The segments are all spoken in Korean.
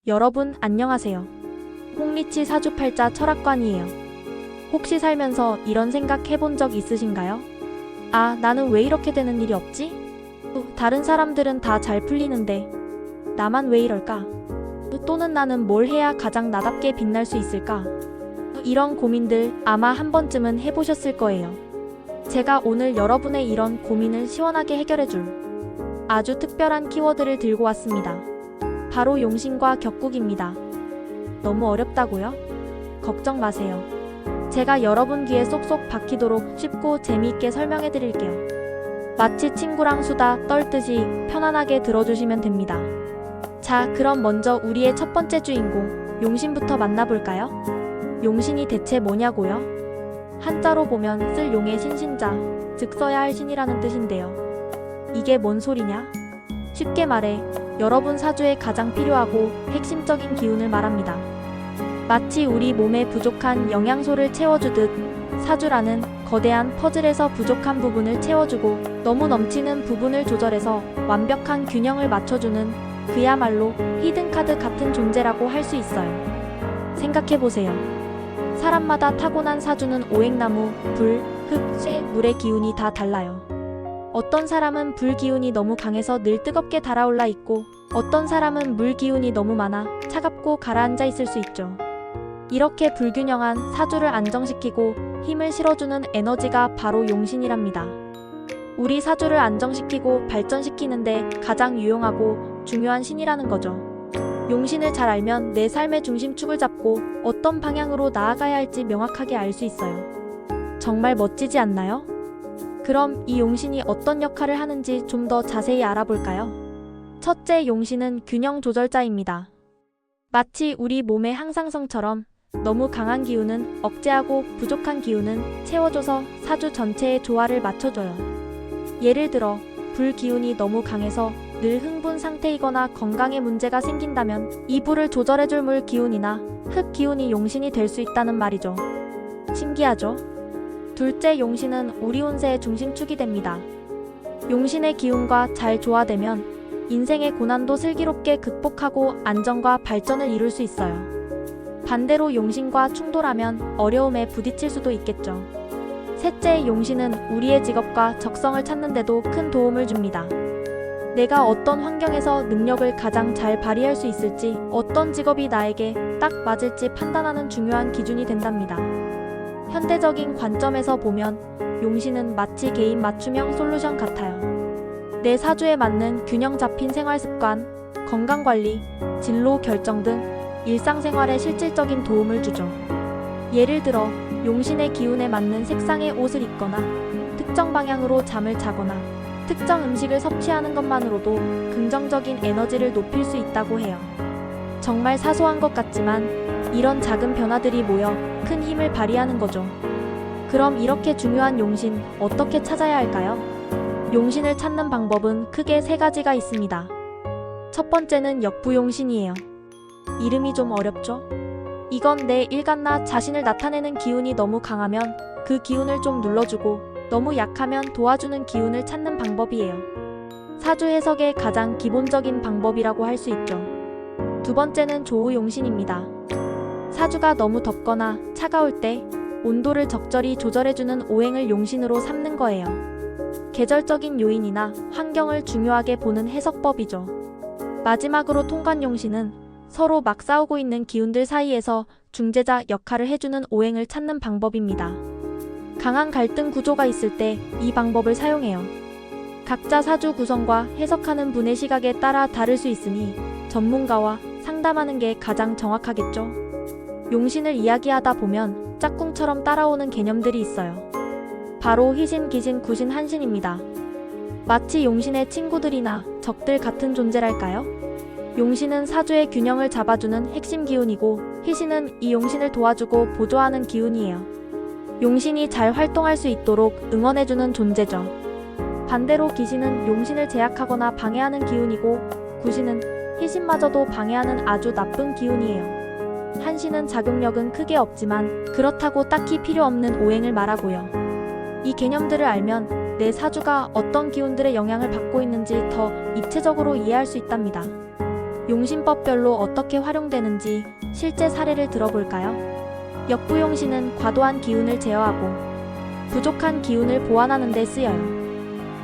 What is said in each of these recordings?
여러분 안녕하세요. 홍리치 사주팔자 철학관이에요. 혹시 살면서 이런 생각 해본 적 있으신가요? 아, 나는 왜 이렇게 되는 일이 없지? 다른 사람들은 다 잘 풀리는데 나만 왜 이럴까? 또는 나는 뭘 해야 가장 나답게 빛날 수 있을까? 이런 고민들 아마 한 번쯤은 해보셨을 거예요. 제가 오늘 여러분의 이런 고민을 시원하게 해결해줄 아주 특별한 키워드를 들고 왔습니다. 바로 용신과 격국입니다. 너무 어렵다고요? 걱정 마세요. 제가 여러분 귀에 쏙쏙 박히도록 쉽고 재미있게 설명해 드릴게요. 마치 친구랑 수다 떨듯이 편안하게 들어주시면 됩니다. 자, 그럼 먼저 우리의 첫 번째 주인공 용신부터 만나볼까요? 용신이 대체 뭐냐고요? 한자로 보면 쓸 용의 신신자, 즉 써야 할 신이라는 뜻인데요. 이게 뭔 소리냐? 쉽게 말해 여러분 사주에 가장 필요하고 핵심적인 기운을 말합니다. 마치 우리 몸에 부족한 영양소를 채워주듯 사주라는 거대한 퍼즐에서 부족한 부분을 채워주고 너무 넘치는 부분을 조절해서 완벽한 균형을 맞춰주는 그야말로 히든카드 같은 존재라고 할 수 있어요. 생각해보세요. 사람마다 타고난 사주는 오행나무, 불, 흙, 쇠, 물의 기운이 다 달라요. 어떤 사람은 불 기운이 너무 강해서 늘 뜨겁게 달아올라 있고 어떤 사람은 물 기운이 너무 많아 차갑고 가라앉아 있을 수 있죠. 이렇게 불균형한 사주를 안정시키고 힘을 실어주는 에너지가 바로 용신이랍니다. 우리 사주를 안정시키고 발전시키는데 가장 유용하고 중요한 신이라는 거죠. 용신을 잘 알면 내 삶의 중심축을 잡고 어떤 방향으로 나아가야 할지 명확하게 알 수 있어요. 정말 멋지지 않나요? 그럼 이 용신이 어떤 역할을 하는지 좀 더 자세히 알아볼까요? 첫째, 용신은 균형 조절자입니다. 마치 우리 몸의 항상성처럼 너무 강한 기운은 억제하고 부족한 기운은 채워줘서 사주 전체의 조화를 맞춰줘요. 예를 들어 불 기운이 너무 강해서 늘 흥분 상태이거나 건강에 문제가 생긴다면 이 불을 조절해줄 물 기운이나 흙 기운이 용신이 될 수 있다는 말이죠. 신기하죠? 둘째, 용신은 우리 운세의 중심축이 됩니다. 용신의 기운과 잘 조화되면 인생의 고난도 슬기롭게 극복하고 안정과 발전을 이룰 수 있어요. 반대로 용신과 충돌하면 어려움에 부딪힐 수도 있겠죠. 셋째, 용신은 우리의 직업과 적성을 찾는 데도 큰 도움을 줍니다. 내가 어떤 환경에서 능력을 가장 잘 발휘할 수 있을지, 어떤 직업이 나에게 딱 맞을지 판단하는 중요한 기준이 된답니다. 현대적인 관점에서 보면 용신은 마치 개인 맞춤형 솔루션 같아요. 내 사주에 맞는 균형 잡힌 생활 습관, 건강관리, 진로 결정 등 일상생활에 실질적인 도움을 주죠. 예를 들어 용신의 기운에 맞는 색상의 옷을 입거나 특정 방향으로 잠을 자거나 특정 음식을 섭취하는 것만으로도 긍정적인 에너지를 높일 수 있다고 해요. 정말 사소한 것 같지만 이런 작은 변화들이 모여 큰 힘을 발휘하는 거죠. 그럼 이렇게 중요한 용신 어떻게 찾아야 할까요? 용신을 찾는 방법은 크게 세 가지가 있습니다. 첫 번째는 역부용신이에요. 이름이 좀 어렵죠? 이건 내 일간나 자신을 나타내는 기운이 너무 강하면 그 기운을 좀 눌러주고 너무 약하면 도와주는 기운을 찾는 방법이에요. 사주 해석의 가장 기본적인 방법이라고 할 수 있죠. 두 번째는 조우용신입니다. 사주가 너무 덥거나 차가울 때 온도를 적절히 조절해주는 오행을 용신으로 삼는 거예요. 계절적인 요인이나 환경을 중요하게 보는 해석법이죠. 마지막으로 통관용신은 서로 막 싸우고 있는 기운들 사이에서 중재자 역할을 해주는 오행을 찾는 방법입니다. 강한 갈등 구조가 있을 때 이 방법을 사용해요. 각자 사주 구성과 해석하는 분의 시각에 따라 다를 수 있으니 전문가와 상담하는 게 가장 정확하겠죠. 용신을 이야기하다 보면 짝꿍처럼 따라오는 개념들이 있어요. 바로 희신, 기신, 구신, 한신입니다. 마치 용신의 친구들이나 적들 같은 존재랄까요? 용신은 사주의 균형을 잡아주는 핵심 기운이고 희신은 이 용신을 도와주고 보조하는 기운이에요. 용신이 잘 활동할 수 있도록 응원해주는 존재죠. 반대로 기신은 용신을 제약하거나 방해하는 기운이고 구신은 희신마저도 방해하는 아주 나쁜 기운이에요. 한신은 자극력은 크게 없지만 그렇다고 딱히 필요 없는 오행을 말하고요. 이 개념들을 알면 내 사주가 어떤 기운들의 영향을 받고 있는지 더 입체적으로 이해할 수 있답니다. 용신법별로 어떻게 활용되는지 실제 사례를 들어볼까요? 역부용신은 과도한 기운을 제어하고 부족한 기운을 보완하는 데 쓰여요.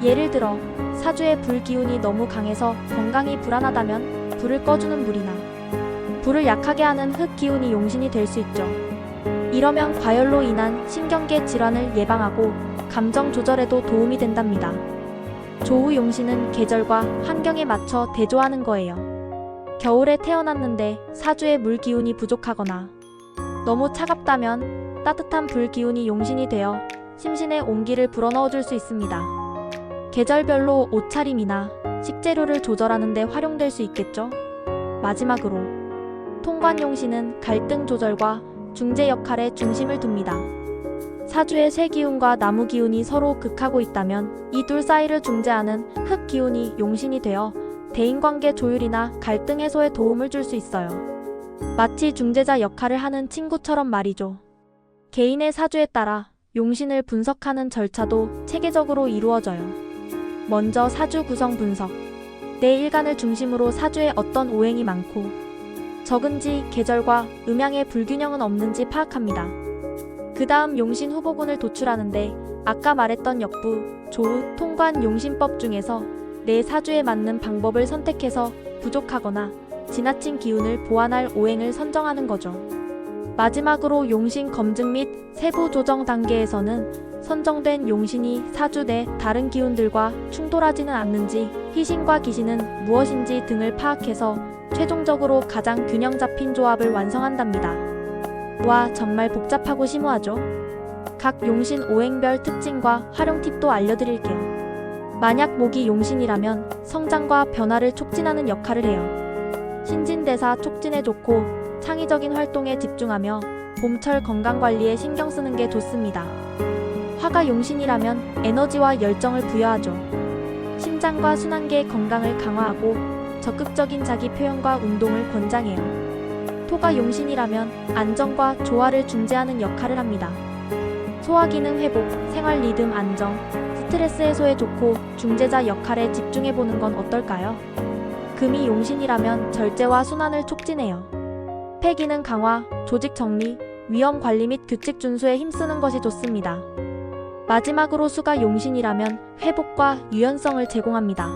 예를 들어 사주의 불 기운이 너무 강해서 건강이 불안하다면 불을 꺼주는 물이나 불을 약하게 하는 흙 기운이 용신이 될 수 있죠. 이러면 과열로 인한 신경계 질환을 예방하고 감정 조절에도 도움이 된답니다. 조우 용신은 계절과 환경에 맞춰 대조하는 거예요. 겨울에 태어났는데 사주의 물 기운이 부족하거나 너무 차갑다면 따뜻한 불 기운이 용신이 되어 심신에 온기를 불어넣어줄 수 있습니다. 계절별로 옷차림이나 식재료를 조절하는 데 활용될 수 있겠죠. 마지막으로 통관용신은 갈등 조절과 중재 역할에 중심을 둡니다. 사주의 쇠 기운과 나무 기운이 서로 극하고 있다면 이 둘 사이를 중재하는 흙 기운이 용신이 되어 대인관계 조율이나 갈등 해소에 도움을 줄 수 있어요. 마치 중재자 역할을 하는 친구처럼 말이죠. 개인의 사주에 따라 용신을 분석하는 절차도 체계적으로 이루어져요. 먼저 사주 구성 분석. 내 일간을 중심으로 사주에 어떤 오행이 많고 적은지, 계절과 음양의 불균형은 없는지 파악합니다. 그 다음 용신 후보군을 도출하는데 아까 말했던 역부, 조우, 통관 용신법 중에서 내 사주에 맞는 방법을 선택해서 부족하거나 지나친 기운을 보완할 오행을 선정하는 거죠. 마지막으로 용신 검증 및 세부 조정 단계에서는 선정된 용신이 사주 내 다른 기운들과 충돌하지는 않는지, 희신과 기신은 무엇인지 등을 파악해서 최종적으로 가장 균형 잡힌 조합을 완성한답니다. 와, 정말 복잡하고 심오하죠? 각 용신 오행별 특징과 활용 팁도 알려드릴게요. 만약 목이 용신이라면 성장과 변화를 촉진하는 역할을 해요. 신진대사 촉진에 좋고 창의적인 활동에 집중하며 봄철 건강관리에 신경 쓰는 게 좋습니다. 화가 용신이라면 에너지와 열정을 부여하죠. 심장과 순환계 건강을 강화하고 적극적인 자기 표현과 운동을 권장해요. 토가 용신이라면 안정과 조화를 중재하는 역할을 합니다. 소화기능 회복, 생활 리듬 안정, 스트레스 해소에 좋고 중재자 역할에 집중해보는 건 어떨까요? 금이 용신이라면 절제와 순환을 촉진해요. 폐기능 강화, 조직 정리, 위험 관리 및 규칙 준수에 힘쓰는 것이 좋습니다. 마지막으로 수가 용신이라면 회복과 유연성을 제공합니다.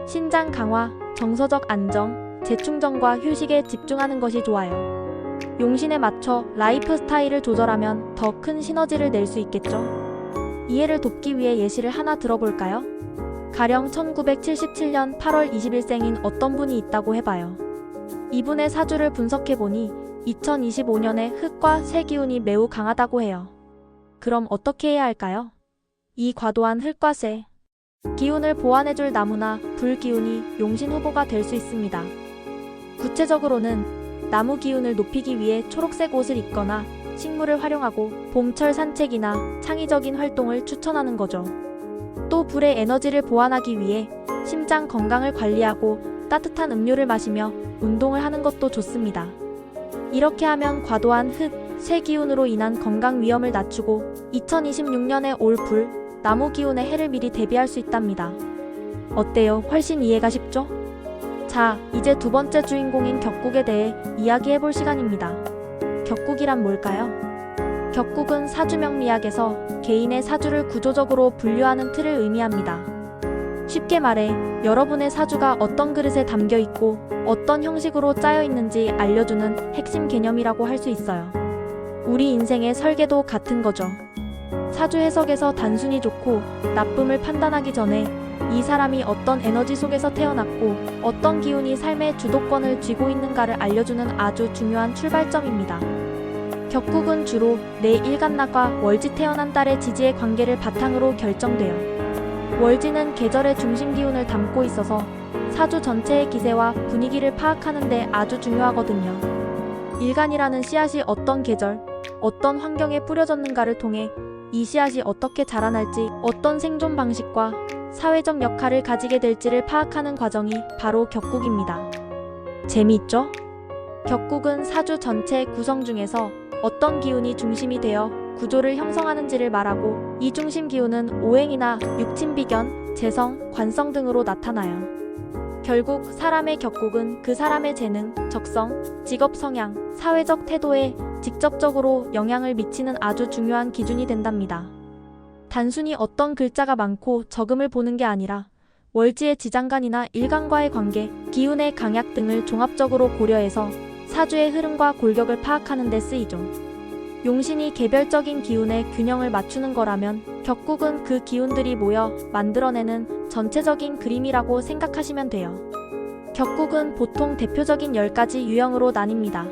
신장 강화, 정서적 안정, 재충전과 휴식에 집중하는 것이 좋아요. 용신에 맞춰 라이프 스타일을 조절하면 더 큰 시너지를 낼 수 있겠죠. 이해를 돕기 위해 예시를 하나 들어볼까요? 가령 1977년 8월 20일생인 어떤 분이 있다고 해봐요. 이분의 사주를 분석해보니 2025년에 흙과 쇠 기운이 매우 강하다고 해요. 그럼 어떻게 해야 할까요? 이 과도한 흙과 쇠 기운을 보완해줄 나무나 불 기운이 용신 후보가 될 수 있습니다. 구체적으로는 나무 기운을 높이기 위해 초록색 옷을 입거나 식물을 활용하고 봄철 산책이나 창의적인 활동을 추천하는 거죠. 또 불의 에너지를 보완하기 위해 심장 건강을 관리하고 따뜻한 음료를 마시며 운동을 하는 것도 좋습니다. 이렇게 하면 과도한 흙, 쇠 기운으로 인한 건강 위험을 낮추고 2026년에 올 불, 나무 기운의 해를 미리 대비할 수 있답니다. 어때요? 훨씬 이해가 쉽죠? 자, 이제 두 번째 주인공인 격국에 대해 이야기해볼 시간입니다. 격국이란 뭘까요? 격국은 사주명리학에서 개인의 사주를 구조적으로 분류하는 틀을 의미합니다. 쉽게 말해 여러분의 사주가 어떤 그릇에 담겨 있고 어떤 형식으로 짜여 있는지 알려주는 핵심 개념이라고 할 수 있어요. 우리 인생의 설계도 같은 거죠. 사주 해석에서 단순히 좋고 나쁨을 판단하기 전에 이 사람이 어떤 에너지 속에서 태어났고 어떤 기운이 삶의 주도권을 쥐고 있는가를 알려주는 아주 중요한 출발점입니다. 격국은 주로 내 일간락과 월지 태어난 달의 지지의 관계를 바탕으로 결정돼요. 월지는 계절의 중심 기운을 담고 있어서 사주 전체의 기세와 분위기를 파악하는 데 아주 중요하거든요. 일간이라는 씨앗이 어떤 계절, 어떤 환경에 뿌려졌는가를 통해 이 씨앗이 어떻게 자라날지, 어떤 생존 방식과 사회적 역할을 가지게 될지를 파악하는 과정이 바로 격국입니다. 재미있죠? 격국은 사주 전체의 구성 중에서 어떤 기운이 중심이 되어 구조를 형성하는지를 말하고, 이 중심 기운은 오행이나 육친비견, 재성, 관성 등으로 나타나요. 결국 사람의 격국은 그 사람의 재능, 적성, 직업 성향, 사회적 태도에 직접적으로 영향을 미치는 아주 중요한 기준이 된답니다. 단순히 어떤 글자가 많고 적음을 보는 게 아니라 월지의 지장간이나 일간과의 관계, 기운의 강약 등을 종합적으로 고려해서 사주의 흐름과 골격을 파악하는 데 쓰이죠. 용신이 개별적인 기운의 균형을 맞추는 거라면 격국은 그 기운들이 모여 만들어내는 전체적인 그림이라고 생각하시면 돼요. 격국은 보통 대표적인 10가지 유형으로 나뉩니다.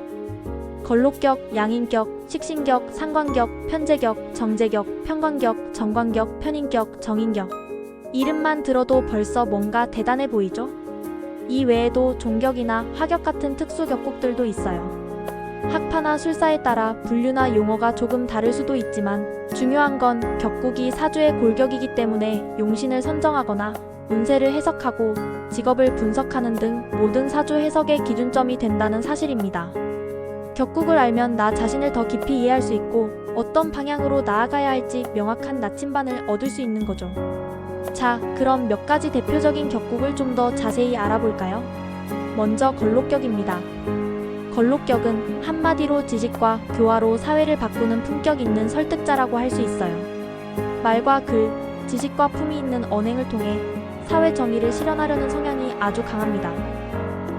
걸록격, 양인격, 식신격, 상관격, 편재격, 정재격, 편관격, 정관격, 편인격, 정인격. 이름만 들어도 벌써 뭔가 대단해 보이죠? 이 외에도 종격이나 화격 같은 특수 격국들도 있어요. 학파나 술사에 따라 분류나 용어가 조금 다를 수도 있지만 중요한 건 격국이 사주의 골격이기 때문에 용신을 선정하거나 운세를 해석하고 직업을 분석하는 등 모든 사주 해석의 기준점이 된다는 사실입니다. 격국을 알면 나 자신을 더 깊이 이해할 수 있고 어떤 방향으로 나아가야 할지 명확한 나침반을 얻을 수 있는 거죠. 자, 그럼 몇 가지 대표적인 격국을 좀 더 자세히 알아볼까요? 먼저 걸록격입니다. 걸록격은 한마디로 지식과 교화로 사회를 바꾸는 품격 있는 설득자라고 할 수 있어요. 말과 글, 지식과 품위 있는 언행을 통해 사회 정의를 실현하려는 성향이 아주 강합니다.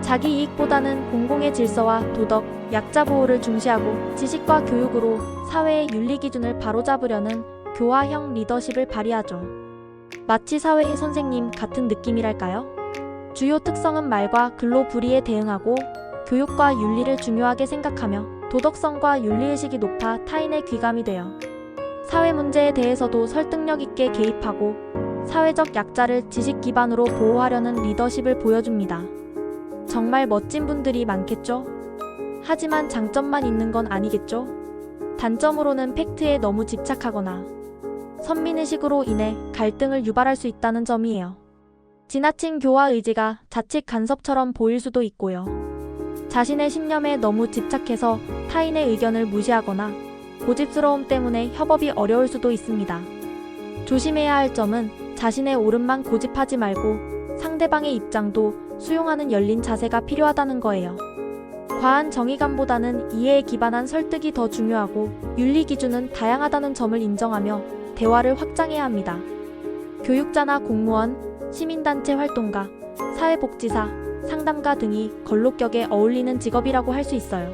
자기 이익보다는 공공의 질서와 도덕, 약자 보호를 중시하고 지식과 교육으로 사회의 윤리 기준을 바로잡으려는 교화형 리더십을 발휘하죠. 마치 사회의 선생님 같은 느낌이랄까요? 주요 특성은 말과 글로 불의에 대응하고 교육과 윤리를 중요하게 생각하며 도덕성과 윤리의식이 높아 타인의 귀감이 되어 사회 문제에 대해서도 설득력 있게 개입하고 사회적 약자를 지식 기반으로 보호하려는 리더십을 보여줍니다. 정말 멋진 분들이 많겠죠? 하지만 장점만 있는 건 아니겠죠? 단점으로는 팩트에 너무 집착하거나 선민의식으로 인해 갈등을 유발할 수 있다는 점이에요. 지나친 교화 의지가 자칫 간섭처럼 보일 수도 있고요. 자신의 신념에 너무 집착해서 타인의 의견을 무시하거나 고집스러움 때문에 협업이 어려울 수도 있습니다. 조심해야 할 점은 자신의 옳음만 고집하지 말고 상대방의 입장도 수용하는 열린 자세가 필요하다는 거예요. 과한 정의감보다는 이해에 기반한 설득이 더 중요하고 윤리 기준은 다양하다는 점을 인정하며 대화를 확장해야 합니다. 교육자나 공무원, 시민단체 활동가, 사회복지사, 상담가 등이 걸록격에 어울리는 직업이라고 할 수 있어요.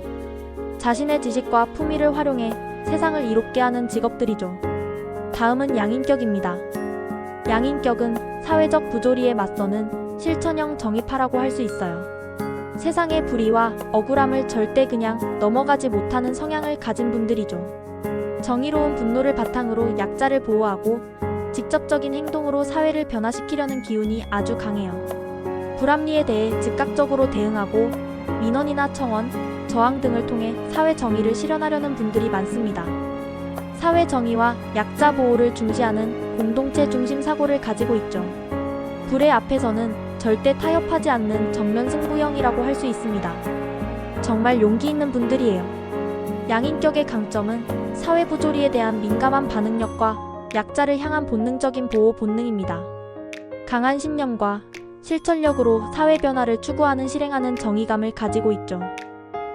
자신의 지식과 품위를 활용해 세상을 이롭게 하는 직업들이죠. 다음은 양인격입니다. 양인격은 사회적 부조리에 맞서는 실천형 정의파라고 할 수 있어요. 세상의 불의와 억울함을 절대 그냥 넘어가지 못하는 성향을 가진 분들이죠. 정의로운 분노를 바탕으로 약자를 보호하고 직접적인 행동으로 사회를 변화시키려는 기운이 아주 강해요. 불합리에 대해 즉각적으로 대응하고 민원이나 청원, 저항 등을 통해 사회 정의를 실현하려는 분들이 많습니다. 사회 정의와 약자 보호를 중시하는 공동체 중심 사고를 가지고 있죠. 불의 앞에서는 절대 타협하지 않는 전면 승부형이라고 할 수 있습니다. 정말 용기 있는 분들이에요. 양인격의 강점은 사회 부조리에 대한 민감한 반응력과 약자를 향한 본능적인 보호 본능입니다. 강한 신념과 실천력으로 사회 변화를 추구하는 실행하는 정의감을 가지고 있죠.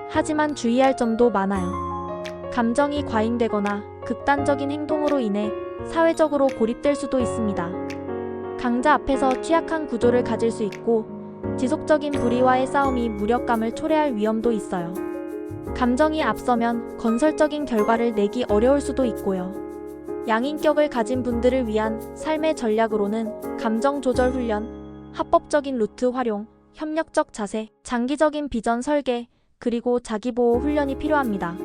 하지만 주의할 점도 많아요. 감정이 과잉되거나 극단적인 행동으로 인해 사회적으로 고립될 수도 있습니다. 강자 앞에서 취약한 구조를 가질 수 있고 지속적인 불의와의 싸움이 무력감을 초래할 위험도 있어요. 감정이 앞서면 건설적인 결과를 내기 어려울 수도 있고요. 양인격을 가진 분들을 위한 삶의 전략으로는 감정 조절 훈련, 합법적인 루트 활용, 협력적 자세, 장기적인 비전 설계, 그리고 자기보호 훈련이 필요합니다.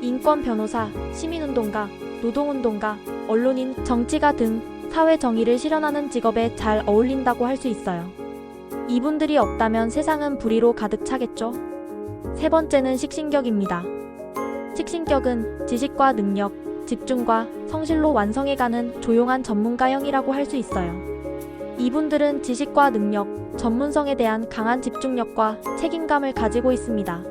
인권 변호사, 시민운동가, 노동운동가, 언론인, 정치가 등 사회 정의를 실현하는 직업에 잘 어울린다고 할 수 있어요. 이분들이 없다면 세상은 불의로 가득 차겠죠? 세 번째는 식신격입니다. 식신격은 지식과 능력, 집중과 성실로 완성해가는 조용한 전문가형이라고 할 수 있어요. 이분들은 지식과 능력, 전문성에 대한 강한 집중력과 책임감을 가지고 있습니다.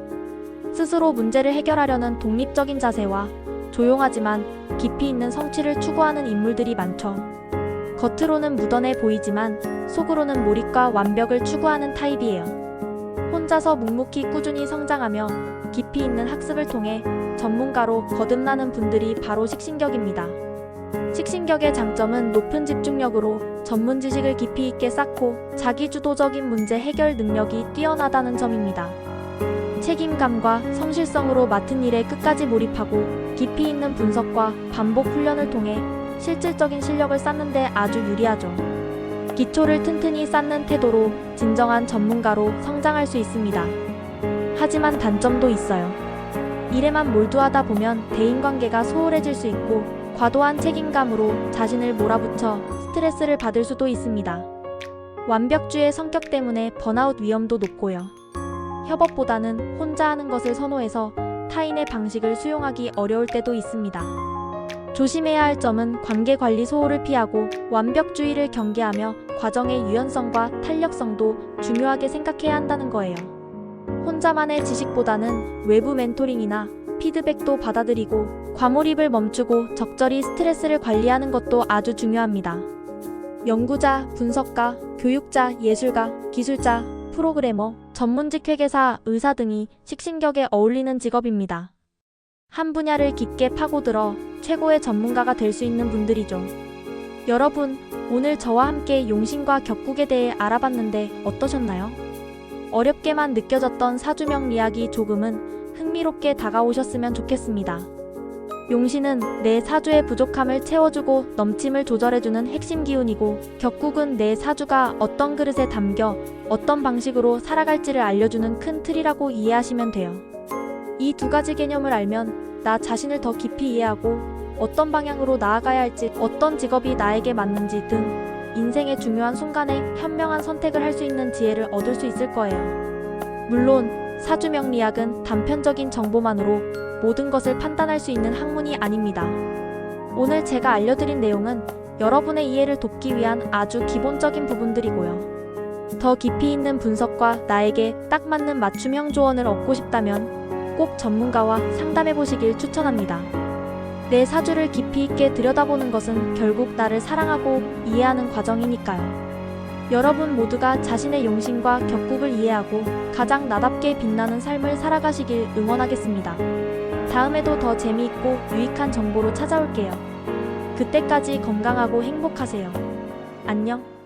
스스로 문제를 해결하려는 독립적인 자세와 조용하지만 깊이 있는 성취를 추구하는 인물들이 많죠. 겉으로는 무던해 보이지만 속으로는 몰입과 완벽을 추구하는 타입이에요. 혼자서 묵묵히 꾸준히 성장하며 깊이 있는 학습을 통해 전문가로 거듭나는 분들이 바로 식신격입니다. 식신격의 장점은 높은 집중력으로 전문 지식을 깊이 있게 쌓고 자기주도적인 문제 해결 능력이 뛰어나다는 점입니다. 책임감과 성실성으로 맡은 일에 끝까지 몰입하고 깊이 있는 분석과 반복 훈련을 통해 실질적인 실력을 쌓는 데 아주 유리하죠. 기초를 튼튼히 쌓는 태도로 진정한 전문가로 성장할 수 있습니다. 하지만 단점도 있어요. 일에만 몰두하다 보면 대인관계가 소홀해질 수 있고 과도한 책임감으로 자신을 몰아붙여 스트레스를 받을 수도 있습니다. 완벽주의 성격 때문에 번아웃 위험도 높고요. 협업보다는 혼자 하는 것을 선호해서 타인의 방식을 수용하기 어려울 때도 있습니다. 조심해야 할 점은 관계관리 소홀을 피하고 완벽주의를 경계하며 과정의 유연성과 탄력성도 중요하게 생각해야 한다는 거예요. 혼자만의 지식보다는 외부 멘토링이나 피드백도 받아들이고 과몰입을 멈추고 적절히 스트레스를 관리하는 것도 아주 중요합니다. 연구자, 분석가, 교육자, 예술가, 기술자, 프로그래머, 전문직 회계사, 의사 등이 식신격에 어울리는 직업입니다. 한 분야를 깊게 파고들어 최고의 전문가가 될 수 있는 분들이죠. 여러분, 오늘 저와 함께 용신과 격국에 대해 알아봤는데 어떠셨나요? 어렵게만 느껴졌던 사주명 이야기 조금은 흥미롭게 다가오셨으면 좋겠습니다. 용신은 내 사주의 부족함을 채워주고 넘침을 조절해주는 핵심 기운이고, 격국은 내 사주가 어떤 그릇에 담겨 어떤 방식으로 살아갈지를 알려주는 큰 틀이라고 이해하시면 돼요. 이 두 가지 개념을 알면 나 자신을 더 깊이 이해하고 어떤 방향으로 나아가야 할지, 어떤 직업이 나에게 맞는지 등 인생의 중요한 순간에 현명한 선택을 할 수 있는 지혜를 얻을 수 있을 거예요. 물론 사주명리학은 단편적인 정보만으로 모든 것을 판단할 수 있는 학문이 아닙니다. 오늘 제가 알려드린 내용은 여러분의 이해를 돕기 위한 아주 기본적인 부분들이고요. 더 깊이 있는 분석과 나에게 딱 맞는 맞춤형 조언을 얻고 싶다면 꼭 전문가와 상담해보시길 추천합니다. 내 사주를 깊이 있게 들여다보는 것은 결국 나를 사랑하고 이해하는 과정이니까요. 여러분 모두가 자신의 용신과 격국을 이해하고 가장 나답게 빛나는 삶을 살아가시길 응원하겠습니다. 다음에도 더 재미있고 유익한 정보로 찾아올게요. 그때까지 건강하고 행복하세요. 안녕.